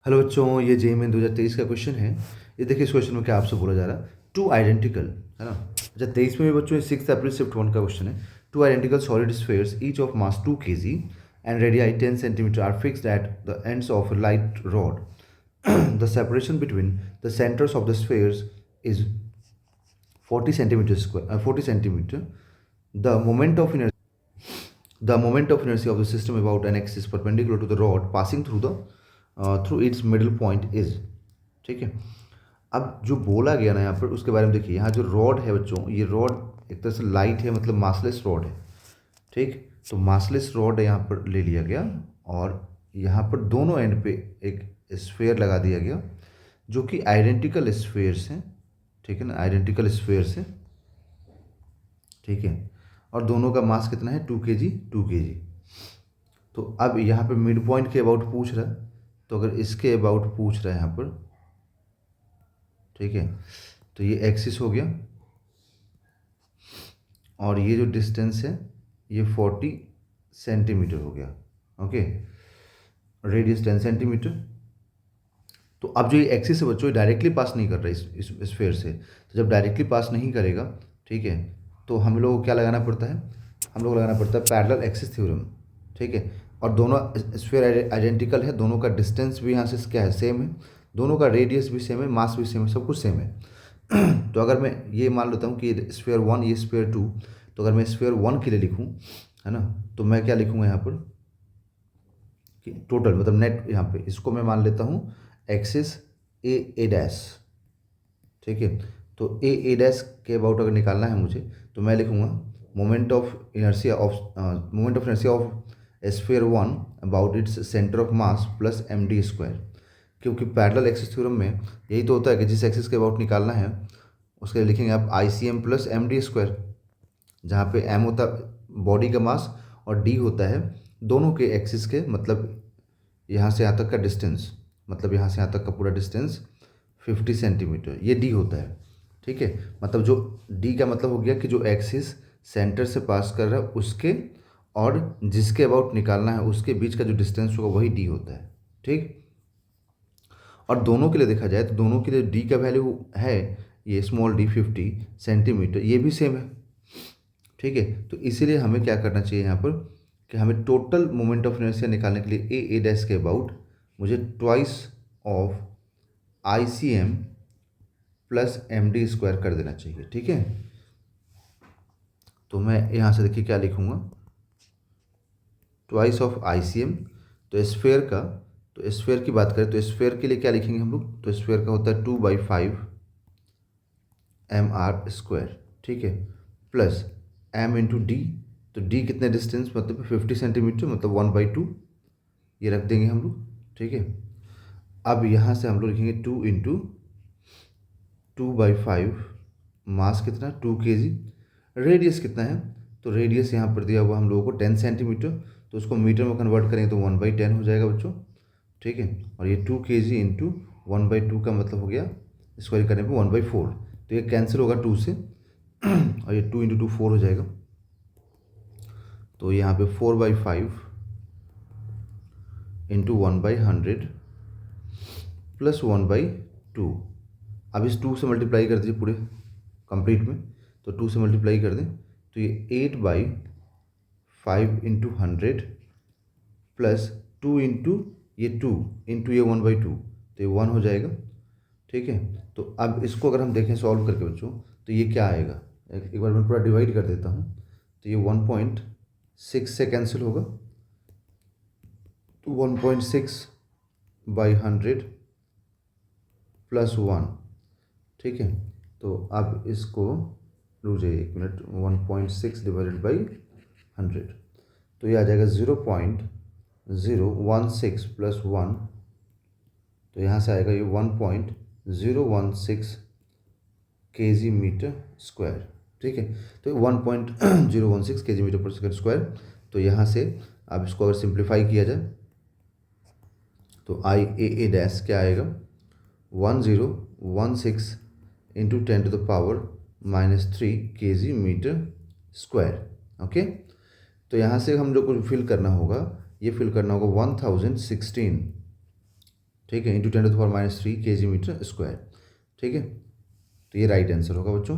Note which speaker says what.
Speaker 1: Hello बच्चों, ये JEE 2023 का क्वेश्चन है। ये देखिए, इस क्वेश्चन में क्या आपसे बोला जा रहा है, टू आइडेंटिकल, है ना। अच्छा, 23 में भी बच्चों 6 अप्रैल शिफ्ट 1 का क्वेश्चन है। Two identical solid spheres each of mass 2 kg and radii 10 centimetre are fixed at the ends of a light rod. The separation between the centers of the spheres is 40 centimeter square, 40 centimeter. The moment of inertia The moment of inertia of the system about an axis perpendicular to the rod passing through its middle point is, ठीक है। अब जो बोला गया ना यहाँ पर, उसके बारे में देखिए। यहाँ जो रॉड है बच्चों, ये रॉड एक तरह से लाइट है, मतलब मासलेस रॉड है। ठीक, तो मासलेस रॉड यहाँ पर ले लिया गया और यहाँ पर दोनों एंड पे एक स्फेयर लगा दिया गया, जो कि आइडेंटिकल स्फेयर्स हैं। ठीक है ना, आइडेंटिकल स्फेयर्स हैं। ठीक है, और दोनों का मास कितना है, 2 kg 2 kg। तो अब यहाँ पे मिड पॉइंट के अबाउट पूछ रहा है, तो अगर इसके अबाउट पूछ रहा है यहाँ पर, ठीक है, तो ये एक्सिस हो गया और ये जो डिस्टेंस है ये 40 सेंटीमीटर हो गया। Okay, radius 10 centimetre. तो अब जो ये एक्सिस है बच्चों, डायरेक्टली पास नहीं कर रहा है इस स्फेयर से। तो जब डायरेक्टली पास नहीं करेगा, ठीक है, तो हम लोग को क्या लगाना पड़ता है, हम लोग लगाना पड़ता है पैरेलल एक्सिस थ्योरम। ठीक है, और दोनों स्फेयर आइडेंटिकल है, दोनों का डिस्टेंस भी यहाँ से क्या है, सेम है, दोनों का रेडियस भी सेम है, मास भी सेम है, सब कुछ सेम है। तो अगर मैं ये मान लेता हूँ कि ये स्फेयर 1, ये स्फेयर 2, तो अगर मैं स्फेयर 1 के लिए लिखूँ, है ना, तो मैं क्या लिखूँगा यहाँ पर कि टोटल मतलब नेट, यहाँ पे इसको मैं मान लेता हूँ एक्सिस ए डैश। ठीक है, तो ए डैश के अबाउट अगर निकालना है मुझे, तो मैं लिखूँगा moment of inertia of sphere 1 about its centre of mass plus md²। क्योंकि पैरेलल एक्सिस थ्योरम में यही तो होता है कि जिस एक्सिस के अबाउट निकालना है उसके लिए लिखेंगे आप ICM प्लस md², जहाँ पे m होता है बॉडी का मास और d होता है दोनों के एक्सिस के, मतलब यहाँ से यहाँ तक का डिस्टेंस, मतलब यहाँ से यहाँ तक का पूरा डिस्टेंस 50 सेंटीमीटर, ये डी होता है। ठीक है, मतलब जो डी का मतलब हो गया कि जो एक्सिस सेंटर से पास कर रहा है उसके और जिसके अबाउट निकालना है उसके बीच का जो डिस्टेंस होगा वही डी होता है। ठीक, और दोनों के लिए देखा जाए तो दोनों के लिए डी का वैल्यू है, ये स्मॉल डी 50 सेंटीमीटर, ये भी सेम है। ठीक है, तो इसीलिए हमें क्या करना चाहिए यहाँ पर कि हमें टोटल मोमेंट ऑफ इनर्शिया निकालने के लिए ए डैश के अबाउट मुझे twice of ICM plus md² कर देना चाहिए। ठीक है, तो मैं यहाँ से देखिए क्या लिखूँगा, ट्वाइस ऑफ ICM। तो स्फेयर का, तो स्फेयर की बात करें तो स्फेयर के लिए क्या लिखेंगे हम लोग, तो स्फेयर का होता है 2/5 mr²। ठीक है, प्लस m इंटू डी, तो डी कितने डिस्टेंस, मतलब 50 सेंटीमीटर, मतलब 1/2 ये रख देंगे हम लोग। ठीक है, अब यहाँ से हम लोग लिखेंगे 2 इंटू 2/5, मास कितना 2 kg, रेडियस कितना है, तो रेडियस यहाँ पर दिया हुआ हम लोगों को 10 सेंटीमीटर, तो उसको मीटर में कन्वर्ट करेंगे तो 1/10 हो जाएगा बच्चों। ठीक है, और ये 2 kg इंटू 1/2 का मतलब हो गया, स्क्वायर करने पे 1/4, तो ये कैंसिल होगा 2 से और ये 2 इंटू 2 4 हो जाएगा, तो यहाँ पे 4/5 इंटू 1/100 प्लस 1/2। अब इस 2 से मल्टीप्लाई कर दीजिए पूरे कंप्लीट में, तो 2 से मल्टीप्लाई कर दें तो ये 8/5 इंटू 100 प्लस 2 इंटू ये 2 इंटू ये 1/2, तो ये 1 हो जाएगा। ठीक है, तो अब इसको अगर हम देखें सॉल्व करके बच्चों, तो ये क्या आएगा, एक बार मैं पूरा डिवाइड कर देता हूँ, तो ये 1.6 से कैंसिल होगा, तो 1.6/100 प्लस 1। ठीक है, तो अब इसको रुक जाइए एक मिनट, 1.6 डिवाइडेड बाई 100, तो ये आ जाएगा 0.016 प्लस 1, तो यहाँ से आएगा ये 1.016 kg मीटर स्क्वायर। ठीक है, तो 1.016 kg मीटर पर सेकेंड स्क्वायर। तो यहाँ से अब इसको अगर सिंप्लीफाई किया जाए तो IA डैश क्या आएगा, 1016 into 10⁻³ kg metre square. Okay, तो यहाँ से हम लोग को फिल करना होगा, ये फिल करना होगा 1016। ठीक है, इंटू 10⁻³ kg मीटर स्क्वायर। ठीक है, तो ये राइट आंसर होगा बच्चों।